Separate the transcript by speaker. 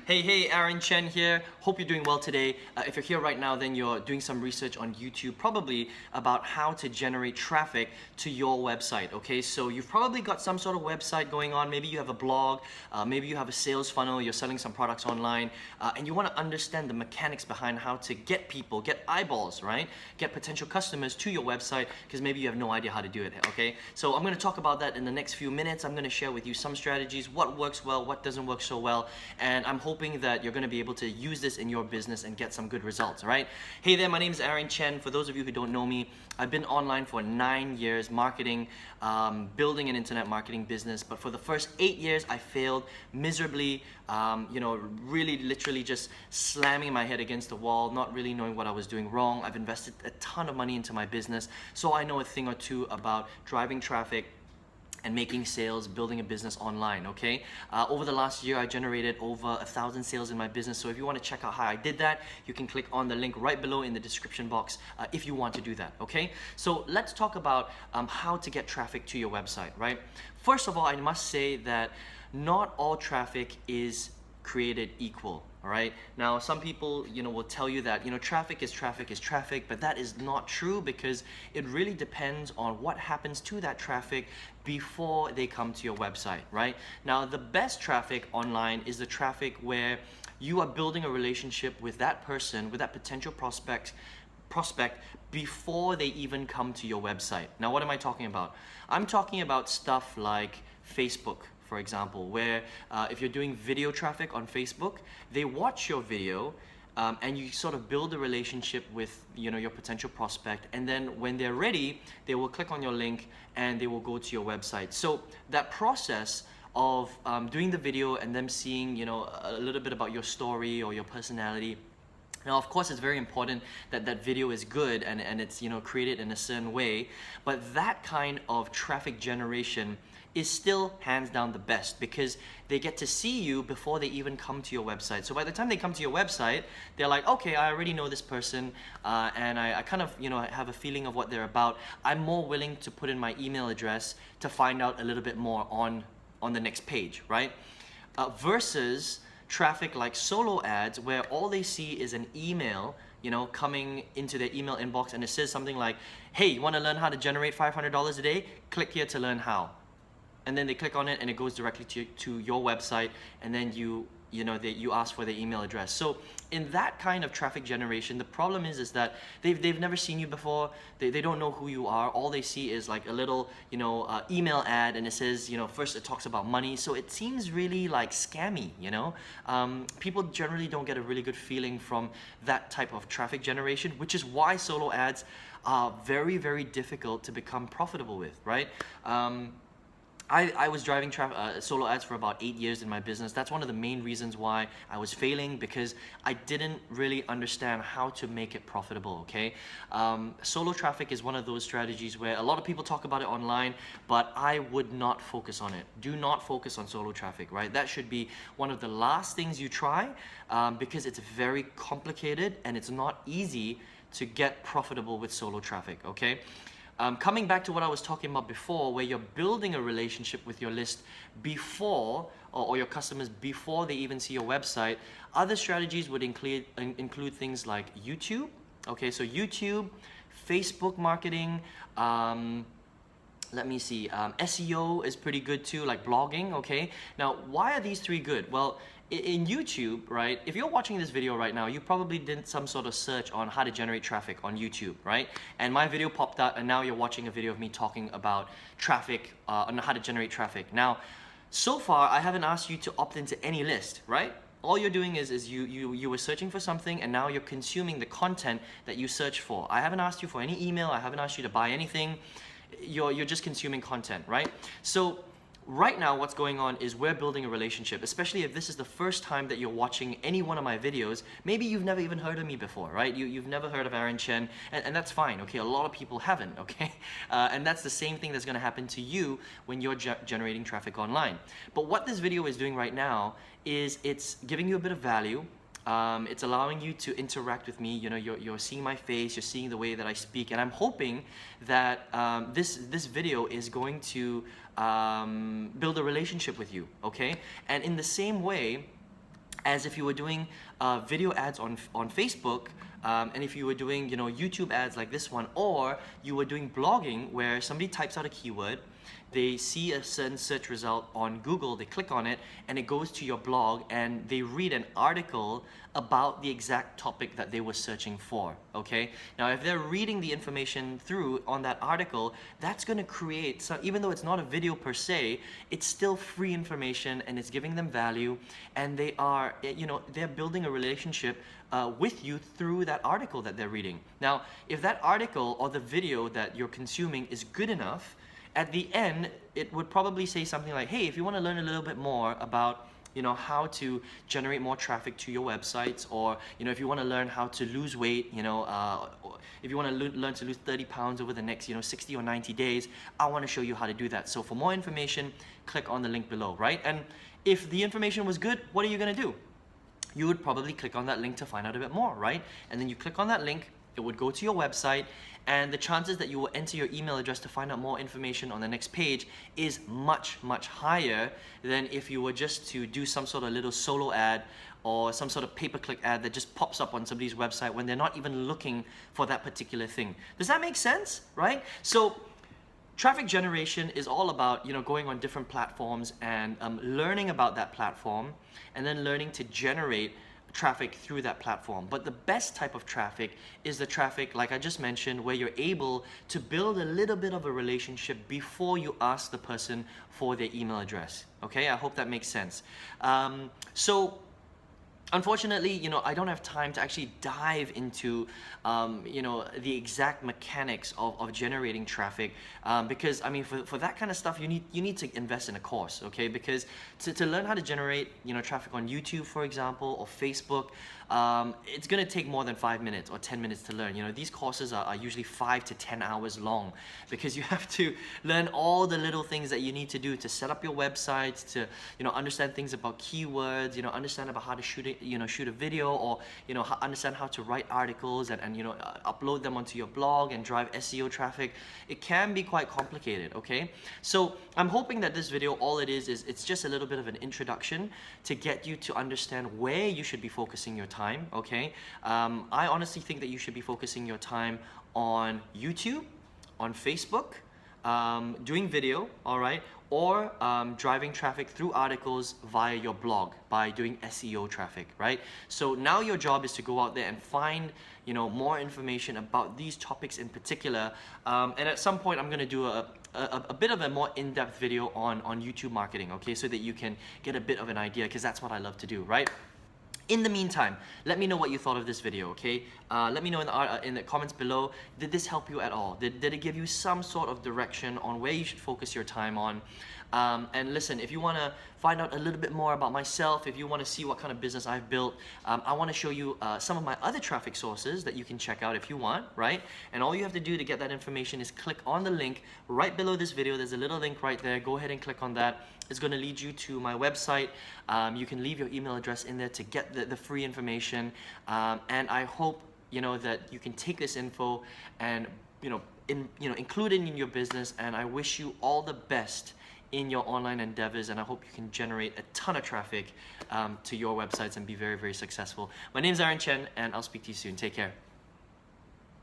Speaker 1: Hey, Aaron Chen here. Hope you're doing well today. If you're here right now, then you're doing some research on YouTube, probably about how to generate traffic to your website, okay? So you've probably got some sort of website going on. Maybe you have a blog, maybe you have a sales funnel, you're selling some products online, and you want to understand the mechanics behind how to get people, get eyeballs, right? Get potential customers to your website, because maybe you have no idea how to do it, okay? So I'm going to talk about that in the next few minutes. I'm going to share with you some strategies, what works well, what doesn't work so well, and I'm hoping that you're going to be able to use this in your business and get some good results, all right? Hey there, my name is Aaron Chen. For those of you who don't know me, I've been online for 9 years, marketing, building an internet marketing business, but for the first 8 years, I failed miserably, really literally just slamming my head against the wall, not really knowing what I was doing wrong. I've invested a ton of money into my business, so I know a thing or two about driving traffic and making sales, building a business online, okay? Over the last year, I generated over 1,000 sales in my business. So if you want to check out how I did that, you can click on the link right below in the description box if you want to do that, okay? So let's talk about how to get traffic to your website, right? First of all, I must say that not all traffic is created equal. All right. Now, some people, will tell you that, traffic is traffic, but that is not true because it really depends on what happens to that traffic before they come to your website, right? Now, the best traffic online is the traffic where you are building a relationship with that person, with that potential prospect before they even come to your website. Now, what am I talking about? I'm talking about stuff like Facebook, for example, where if you're doing video traffic on Facebook, they watch your video and you sort of build a relationship with your potential prospect, and then when they're ready, they will click on your link and they will go to your website. So that process of doing the video and them seeing a little bit about your story or your personality. Now, of course, it's very important that that video is good and it's created in a certain way, but that kind of traffic generation is still hands down the best because they get to see you before they even come to your website. So by the time they come to your website, they're like, okay, I already know this person and I kind of have a feeling of what they're about. I'm more willing to put in my email address to find out a little bit more on the next page, right? Versus traffic like solo ads where all they see is an email coming into their email inbox and it says something like, hey, you want to learn how to generate $500 a day? Click here to learn how. And then they click on it and it goes directly to your website, and then you ask for their email address. So in that kind of traffic generation, the problem is that they've never seen you before. They don't know who you are. All they see is like a little email ad, and it says first it talks about money. So it seems really like scammy. People generally don't get a really good feeling from that type of traffic generation, which is why solo ads are very, very difficult to become profitable with, right? I was driving solo ads for about 8 years in my business. That's one of the main reasons why I was failing, because I didn't really understand how to make it profitable, okay? Solo traffic is one of those strategies where a lot of people talk about it online, but I would not focus on it. Do not focus on solo traffic, right? That should be one of the last things you try because it's very complicated and it's not easy to get profitable with solo traffic, okay? Coming back to what I was talking about before, where you're building a relationship with your list before, or your customers before they even see your website, other strategies would include things like YouTube. Okay, so YouTube, Facebook marketing, let me see, SEO is pretty good too, like blogging, okay? Now, why are these three good? Well, in YouTube, right, if you're watching this video right now, you probably did some sort of search on how to generate traffic on YouTube, right? And my video popped up, and now you're watching a video of me talking about traffic, on how to generate traffic. Now, so far, I haven't asked you to opt into any list, right? All you're doing is you were searching for something, and now you're consuming the content that you searched for. I haven't asked you for any email. I haven't asked you to buy anything. You're just consuming content, right? So right now, what's going on is we're building a relationship, especially if this is the first time that you're watching any one of my videos. Maybe you've never even heard of me before, right? You've never heard of Aaron Chen, and that's fine, okay? A lot of people haven't, okay? And that's the same thing that's gonna happen to you when you're generating traffic online. But what this video is doing right now is it's giving you a bit of value. It's allowing you to interact with me. You're seeing my face, you're seeing the way that I speak, and I'm hoping that this video is going to build a relationship with you, okay? And in the same way, as if you were doing video ads on Facebook, and if you were doing YouTube ads like this one, or you were doing blogging where somebody types out a keyword, they see a certain search result on Google, they click on it, and it goes to your blog, and they read an article about the exact topic that they were searching for, okay? Now, if they're reading the information through on that article, that's gonna create, so even though it's not a video per se, it's still free information, and it's giving them value, and they are, they're building a relationship with you through that article that they're reading. Now, if that article or the video that you're consuming is good enough, at the end, it would probably say something like, hey, if you want to learn a little bit more about how to generate more traffic to your websites, or if you want to learn how to lose weight, if you want to learn to lose 30 pounds over the next 60 or 90 days, I want to show you how to do that. So for more information, click on the link below, right? And if the information was good, what are you going to do? You would probably click on that link to find out a bit more, right? And then you click on that link, it would go to your website, and the chances that you will enter your email address to find out more information on the next page is much, much higher than if you were just to do some sort of little solo ad or some sort of pay-per-click ad that just pops up on somebody's website when they're not even looking for that particular thing. Does that make sense, right? So traffic generation is all about going on different platforms and learning about that platform, and then learning to generate traffic through that platform. But the best type of traffic is the traffic, like I just mentioned, where you're able to build a little bit of a relationship before you ask the person for their email address. Okay, I hope that makes sense. So unfortunately, I don't have time to actually dive into, the exact mechanics of generating traffic, because I mean, for that kind of stuff, you need to invest in a course, okay? Because to learn how to generate, traffic on YouTube, for example, or Facebook, it's gonna take more than 5 minutes or 10 minutes to learn. These courses are usually 5 to 10 hours long, because you have to learn all the little things that you need to do to set up your websites, to understand things about keywords, understand about how to shoot a video, or understand how to write articles and upload them onto your blog and drive SEO traffic. It can be quite complicated, okay? So I'm hoping that this video, all it is it's just a little bit of an introduction to get you to understand where you should be focusing your time, okay? I honestly think that you should be focusing your time on YouTube, on Facebook, doing video, all right, or driving traffic through articles via your blog by doing SEO traffic, right? So now your job is to go out there and find more information about these topics in particular, and at some point I'm going to do a bit of a more in-depth video on YouTube marketing, okay, so that you can get a bit of an idea, because that's what I love to do, right? In the meantime, let me know what you thought of this video, okay? Let me know in the comments below, did this help you at all? Did it give you some sort of direction on where you should focus your time on? And listen, if you want to find out a little bit more about myself, if you want to see what kind of business I've built, I want to show you some of my other traffic sources that you can check out if you want, right? And all you have to do to get that information is click on the link right below this video. There's a little link right there. Go ahead and click on that. It's going to lead you to my website. You can leave your email address in there to get the free information. And I hope that you can take this info and include it in your business. And I wish you all the best in your online endeavors, and I hope you can generate a ton of traffic to your websites and be very, very successful. My name is Aaron Chen, and I'll speak to you soon. Take care.